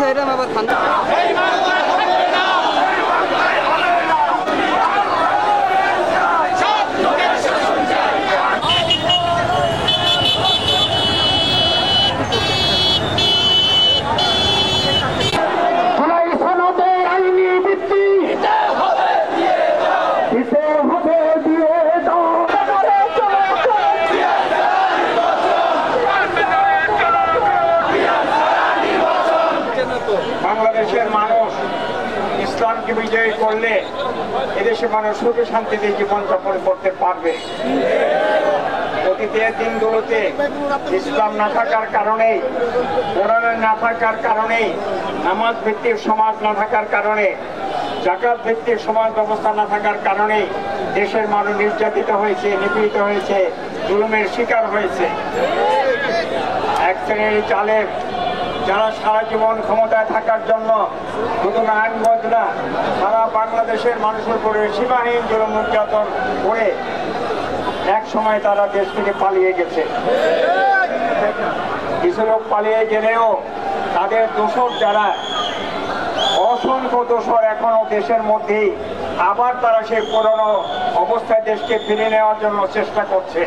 এরকম আবার ঠান্ডা বাংলাদেশের মানুষ ইসলামকে বিজয়ী করলে এদেশের মানুষ সুখে শান্তিতে জীবনযাপন করতে পারবে। অতীতের দিনগুলোতে ইসলাম না থাকার কারণেই, কোরআন না থাকার কারণেই, নামাজ ভিত্তিক সমাজ না থাকার কারণে, জাকাত ভিত্তিক সমাজ ব্যবস্থা না থাকার কারণেই দেশের মানুষ নির্যাতিত হয়েছে, নিপীড়িত হয়েছে, জুলুমের শিকার হয়েছে। এক শ্রেণীর জালেম যারা সারা জীবন ক্ষমতায় থাকার জন্য শুধু নারায়ণগঞ্জ না, সারা বাংলাদেশের মানুষের উপরে সীমাহীন জুলুম নির্যাতন করে এক সময় তারা দেশ থেকে পালিয়ে গেছে। কিছু লোক পালিয়ে গেলেও তাদের দোষর যারা, অসংখ্য দোষর এখনো দেশের মধ্যেই আবার তারা সেই পুরনো অবস্থায় দেশকে ফিরে নেওয়ার জন্য চেষ্টা করছে।